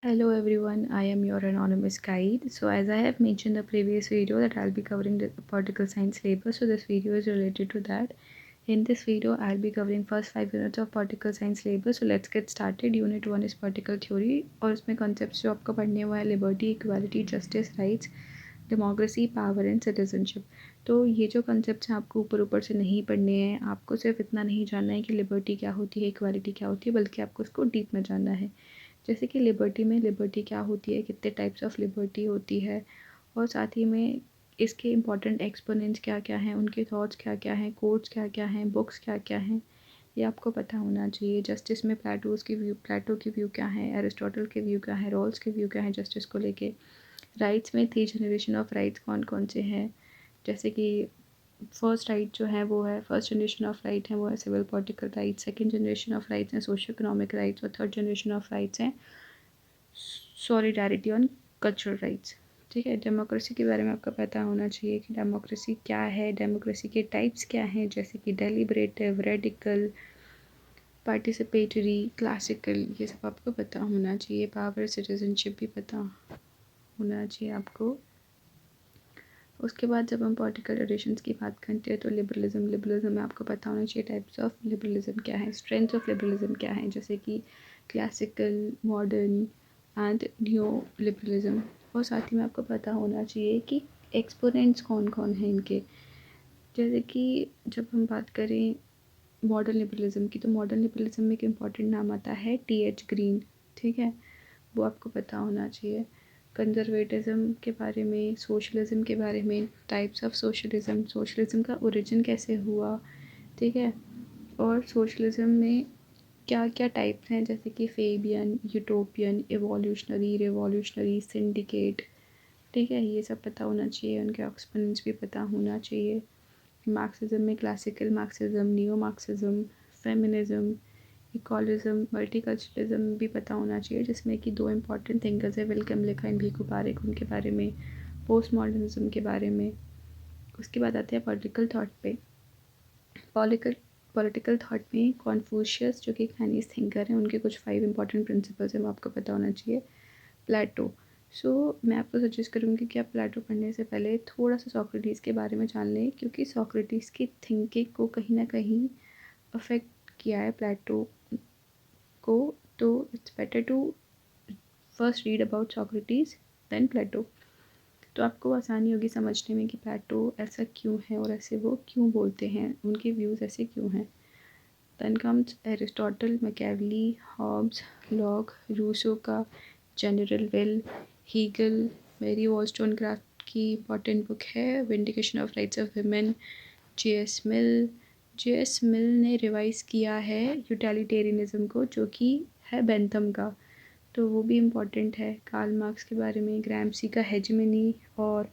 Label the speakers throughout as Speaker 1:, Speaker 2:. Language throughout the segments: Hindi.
Speaker 1: Hello everyone, I am your anonymous guide. So as I have mentioned in the previous video that I'll be covering the political science syllabus, so this video is related to that. In this video, I'll be covering first 5 units of political science syllabus. So let's get started. Unit 1 is political theory और उसमें concepts जो आपको पढ़ने हुआ है liberty, equality, justice, rights, democracy, power and citizenship. तो ये जो कंसेप्ट हैं आपको ऊपर ऊपर से नहीं पढ़ने हैं, आपको सिर्फ इतना नहीं जानना है कि लिबर्टी क्या होती है, इक्वालिटी क्या होती है, बल्कि आपको इसको डीप में जानना है। जैसे कि लिबर्टी क्या होती है, कितने टाइप्स ऑफ लिबर्टी होती है, और साथ ही में इसके इम्पॉर्टेंट एक्सपोनेंट्स क्या क्या हैं, उनके थॉट्स क्या क्या हैं, कोट्स क्या क्या हैं, बुक्स क्या क्या हैं, ये आपको पता होना चाहिए। जस्टिस में प्लेटो की व्यू क्या है, एरिस्टोटल के व्यू क्या है, रॉल्स के व्यू क्या है जस्टिस को लेके। राइट्स में 3 जनरेशन ऑफ राइट्स कौन कौन से हैं, जैसे कि फर्स्ट राइट जो है वो है, फर्स्ट जनरेशन ऑफ राइट है वो है civil political rights, second generation of rights हैं सोशो इकोनॉमिक राइट्स, और थर्ड जनरेशन ऑफ राइट्स हैं सॉलिडारिटी ऑन कल्चरल राइट्स। ठीक है, डेमोक्रेसी के बारे में आपको पता होना चाहिए कि डेमोक्रेसी क्या है, डेमोक्रेसी के टाइप्स क्या हैं, जैसे कि डेलिब्रेटिव, रेडिकल, पार्टिसिपेटरी, क्लासिकल, ये सब आपको पता होना चाहिए। पावर, सिटीजनशिप भी पता होना चाहिए आपको। उसके बाद जब हम पॉलिटिकल ट्रेडिशंस की बात करते हैं तो लिबरलिज्म में आपको पता होना चाहिए टाइप्स ऑफ लिबरलिज्म क्या है, स्ट्रेंथ ऑफ लिबरलिज्म क्या है, जैसे कि classical, modern and new liberalism. और साथ ही में आपको पता होना चाहिए कि एक्सपोनेंट्स कौन कौन हैं इनके। जैसे कि जब हम बात करें मॉडर्न लिबरलिज्म की, तो मॉडर्न लिबरलिज्म में एक इम्पॉर्टेंट नाम आता है टी.एच. ग्रीन। ठीक है, वो आपको पता होना चाहिए। कंजर्वेटिज़म के बारे में, सोशलिज़म के बारे में, टाइप्स ऑफ सोशलिज़म का ओरिजिन कैसे हुआ, ठीक है, और सोशलिज़म में क्या क्या टाइप्स हैं, जैसे कि Fabian, utopian, evolutionary, revolutionary, syndicate. ठीक है, ये सब पता होना चाहिए, उनके एक्सपोनेंट्स भी पता होना चाहिए। मार्क्सिज्म में classical Marxism, neo Marxism, feminism, equalism, multiculturalism भी पता होना चाहिए, जिसमें कि 2 इम्पॉर्टेंट थिंकर्स है, विल्कम लिखा इन भीखू पारेख, उनके बारे में, पोस्ट मॉडर्निज्म के बारे में। उसके बाद आते हैं पॉलिटिकल थाट पे। पॉलिटिकल थाट में कॉन्फ्यूशियस जो कि एक चाइनीज़ थिंकर हैं, उनके कुछ 5 इंपॉर्टेंट प्रिंसिपल्स हैं, वो आपको पता होना चाहिए। प्लेटो, मैं आपको सजेस्ट करूँगी कि आप प्लेटो पढ़ने से पहले थोड़ा सा सोक्रेटिस के बारे में जान लें, क्योंकि सोक्रेटिस की थिंकिंग को कहीं ना कहीं अफेक्ट किया है प्लेटो को। तो it's better to first read about Socrates then Plato, तो आपको आसानी होगी समझने में कि प्लेटो ऐसा क्यों है और ऐसे वो क्यों बोलते हैं, उनके व्यूज़ ऐसे क्यों हैं। Then comes Aristotle, Machiavelli, Hobbes, Locke, Rousseau का general will, Hegel, Mary Wollstonecraft की इंपॉर्टेंट बुक है Vindication of Rights of Women, JS. Mill ने रिवाइज किया है यूटिलिटेरियनिज्म को, जो कि है बेंथम का, तो वो भी इम्पॉर्टेंट है। कार्ल मार्क्स के बारे में, ग्राम्सी का हेजेमनी और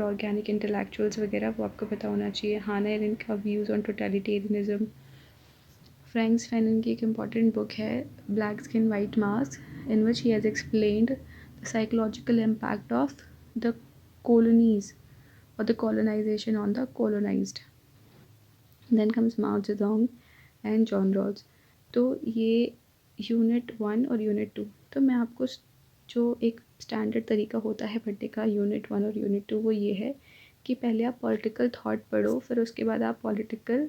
Speaker 1: ऑर्गेनिक इंटेलेक्चुअल्स वगैरह, वो आपको पता होना चाहिए। हाना एरेंट का views on totalitarianism. Franks Fanon की एक इम्पॉर्टेंट बुक है black skin white mask, in which he has explained the psychological impact of the colonies or the colonization on the colonized. Then comes Mao Zedong and John Rawls. तो ये यूनिट 1 और यूनिट 2, तो मैं आपको जो एक स्टैंडर्ड तरीका होता है पढ़ने का यूनिट 1 और यूनिट 2, वो ये है कि पहले आप पॉलिटिकल थॉट पढ़ो, फिर उसके बाद आप पॉलिटिकल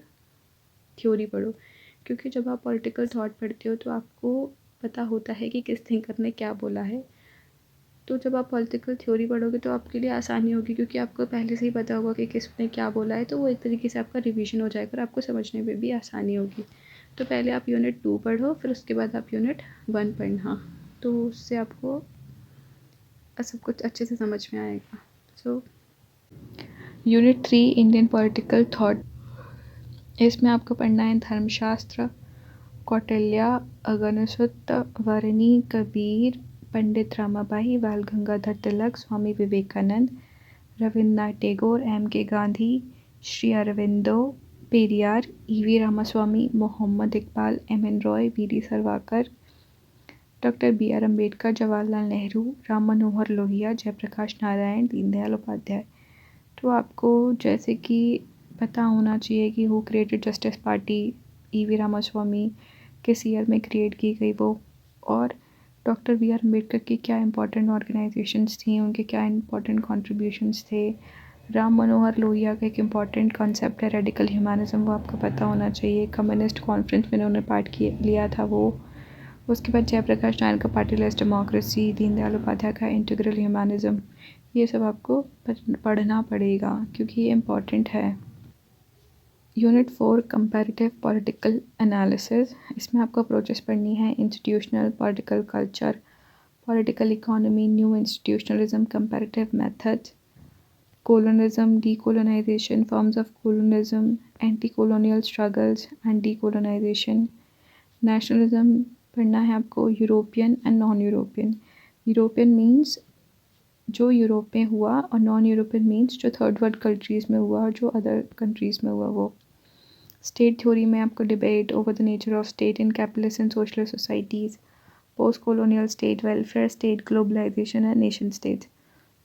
Speaker 1: थ्योरी पढ़ो, क्योंकि जब आप पॉलिटिकल थॉट पढ़ते हो तो आपको पता होता है कि किस थिंकर ने क्या बोला है। तो जब आप पॉलिटिकल थ्योरी पढ़ोगे तो आपके लिए आसानी होगी, क्योंकि आपको पहले से ही पता होगा कि किसने क्या बोला है, तो वो एक तरीके से आपका रिवीजन हो जाएगा और आपको समझने में भी आसानी होगी। तो पहले आप यूनिट 2 पढ़ो, फिर उसके बाद आप यूनिट 1 पढ़ना, तो उससे आपको सब कुछ अच्छे से समझ में आएगा। So unit 3 Indian political thought, इसमें आपको पढ़ना है धर्मशास्त्र, कौटिल्य, अगनुसुत, वारणी, Kabir, Pandit Ramabai, Bal Gangadhar Tilak, Swami Vivekananda, Rabindranath Tagore, M.K. Gandhi, Shri Aurobindo, Periyar, E.V. Ramaswamy, Mohammad Iqbal, M.N. Roy, V.D. Savarkar, doctor B.R. Ambedkar, Jawaharlal Nehru, Ram Manohar Lohia, Jayaprakash Narayan, Deendayal Upadhyay. तो आपको जैसे कि पता होना चाहिए कि who created Justice Party, E.V. Ramaswamy किस ईयर में क्रिएट की गई वो और डॉक्टर बी आर अम्बेडकर की क्या इंपॉर्टेंट ऑर्गेनाइजेशंस थी, उनके क्या इंपॉर्टेंट कंट्रीब्यूशंस थे। राम मनोहर लोहिया का एक इम्पॉर्टेंट कॉन्सेप्ट है रेडिकल ह्यूमनिज्म, वो आपको पता होना चाहिए। कम्युनिस्ट कॉन्फ्रेंस में उन्होंने पार्ट लिया था वो। उसके बाद जयप्रकाश नारायण का पार्टीलेस डेमोक्रेसी, दीनदयाल उपाध्याय का इंटीग्रल ह्यूमनिज्म, ये सब आपको पढ़ना पड़ेगा क्योंकि ये इम्पॉर्टेंट है। यूनिट 4 कंपैरेटिव पॉलिटिकल एनालिसिस, इसमें आपको अप्रोचेस पढ़नी है। Institutional political culture, political economy, new institutionalism, comparative methods, colonialism, decolonization, forms of colonialism, anti-colonial struggles and decolonization, nationalism पढ़ना है आपको, European and non European. European means जो यूरोप में हुआ और नॉन यूरोपियन मीन्स जो थर्ड वर्ल्ड कंट्रीज़ में हुआ और जो अदर कंट्रीज़ में हुआ वो। स्टेट थ्योरी में आपको debate over the nature of state in capitalist and socialist societies, post colonial state, welfare state, globalization and nation states.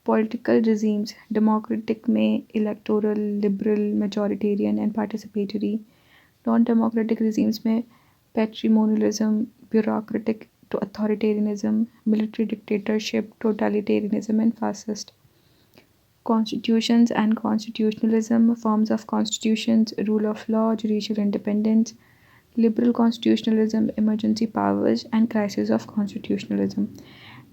Speaker 1: Political regimes, democratic में electoral, liberal, majoritarian and participatory. Non democratic regimes में patrimonialism, bureaucratic to authoritarianism, military dictatorship, totalitarianism and fascist. Constitutions and constitutionalism, forms of constitutions, rule of law, judicial independence, liberal constitutionalism, emergency powers and crisis of constitutionalism.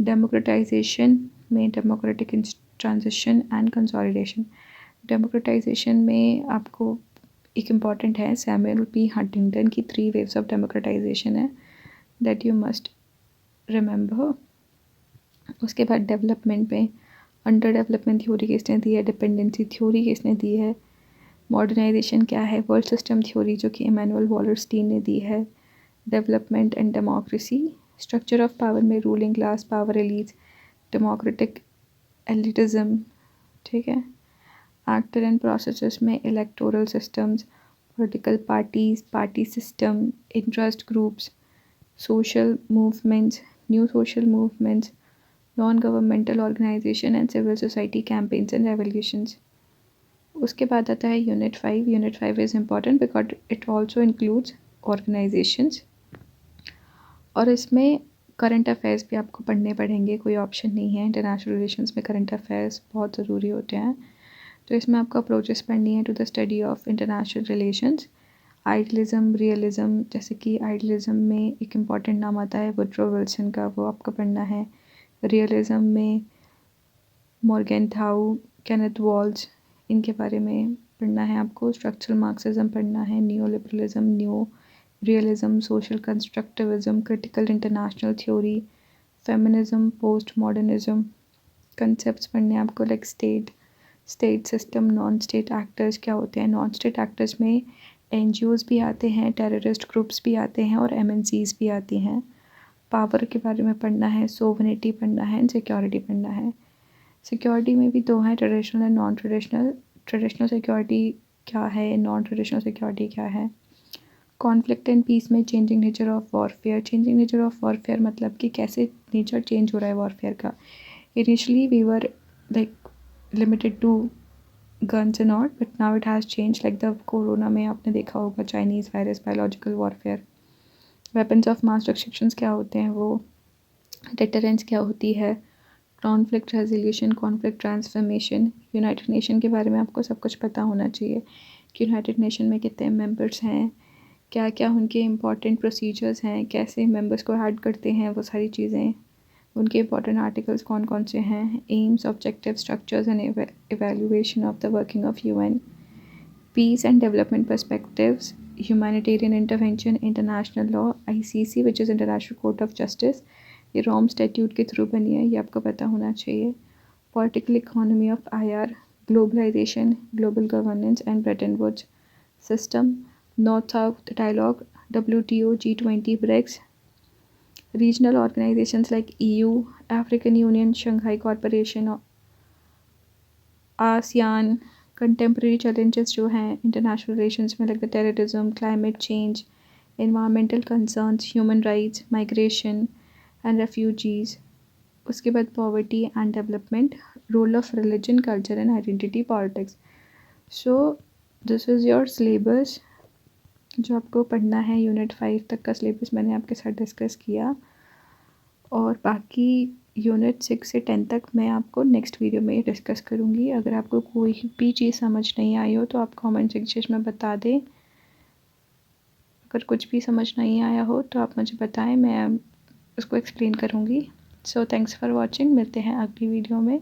Speaker 1: Democratization में democratic transition and consolidation. Democratization में आपको एक इम्पॉर्टेंट है सैमुअल पी हंटिंगटन की 3 waves of democratization है that you must remember. उसके बाद डेवलपमेंट में अंडर डेवलपमेंट थ्योरी किसने दी है, डिपेंडेंसी थ्योरी किसने दी है, मॉडर्नाइजेशन क्या है, वर्ल्ड सिस्टम थ्योरी जो कि इमैनुअल वॉलरस्टीन ने दी है, development and democracy, structure of power में ruling class, power elites, democratic elitism, ठीक है, एक्टर एंड प्रोसेसेस में electoral systems, political parties, party system, interest groups, social movements, new social movements, non-governmental organization and civil society campaigns and revolutions. उसके बाद आता है unit 5. Unit 5 is important because it also includes organizations और इसमें करंट अफेयर्स भी आपको पढ़ने पड़ेंगे, कोई ऑप्शन नहीं है। इंटरनेशनल रिलेशंस में करंट अफेयर्स बहुत ज़रूरी होते हैं, तो इसमें आपको अप्रोचेस पढ़नी है to the study of international relations. Idealism, realism, जैसे कि आइडियलिज़म में एक इम्पॉर्टेंट नाम आता है वुडरो विल्सन का, वो आपको पढ़ना है। रियलिज़म में मॉर्गेनथाउ, केनेथ वॉल्स, इनके बारे में पढ़ना है आपको। स्ट्रक्चरल मार्क्सिज्म पढ़ना है, new liberalism, new realism, social constructivism, critical international theory, feminism, post modernism. Concepts पढ़ने हैं आपको like state system, non state actors क्या होते हैं। नॉन स्टेट एक्टर्स में NGOs भी आते हैं, टेररिस्ट ग्रुप्स भी आते हैं और MNCs भी आती हैं। पावर के बारे में पढ़ना है, सोवरेनिटी पढ़ना है, सिक्योरिटी पढ़ना है। सिक्योरिटी में भी 2 हैं, traditional and non traditional. Traditional security क्या है, नॉन ट्रेडिशनल सिक्योरिटी क्या है। कॉन्फ्लिक्ट एंड पीस में changing nature of warfare. Changing nature of warfare मतलब कि कैसे नेचर चेंज हो रहा है वॉरफेयर का। Initially we were like limited to guns and all, but now it has changed, like the corona में आपने देखा होगा Chinese virus, biological warfare. Weapons of mass destructions क्या होते हैं वो, डिटरेंस क्या होती है, conflict resolution, conflict transformation. United nation के बारे में आपको सब कुछ पता होना चाहिए कि यूनाइटेड नेशन में कितने मेंबर्स हैं, क्या क्या उनके इम्पॉर्टेंट प्रोसीजर्स हैं, कैसे मेंबर्स को ऐड करते हैं, वो सारी चीज़ें, उनके इंपॉर्टेंट आर्टिकल्स कौन कौन से हैं। Aims, objective, structures and evaluation of the working of UN। Peace and development perspectives, humanitarian intervention, international law, ICC which is international court of justice, ये रोम स्टैट्यूट के थ्रू बनी है, ये आपको पता होना चाहिए। Political economy of IR, globalization, global governance and Bretton Woods system, north south dialogue, WTO, G20, BRICS। Regional organizations like EU, African Union, Shanghai Corporation, ASEAN। contemporary challenges जो हैं international relations में like the terrorism, climate change, environmental concerns, human rights, migration and refugees। उसके बाद poverty and development, role of religion, culture and identity politics। So this is your syllabus जो आपको पढ़ना है। यूनिट 5 तक का सिलेबस मैंने आपके साथ डिस्कस किया। और बाकी यूनिट 6 से 10 तक मैं आपको नेक्स्ट वीडियो में डिस्कस करूँगी। अगर आपको कोई भी चीज़ समझ नहीं आई हो तो आप कमेंट सेक्शन में बता दें। अगर कुछ भी समझ नहीं आया हो तो आप मुझे बताएं, मैं उसको एक्सप्लेन करूँगी। सो थैंक्स फॉर वॉचिंग, मिलते हैं अगली वीडियो में।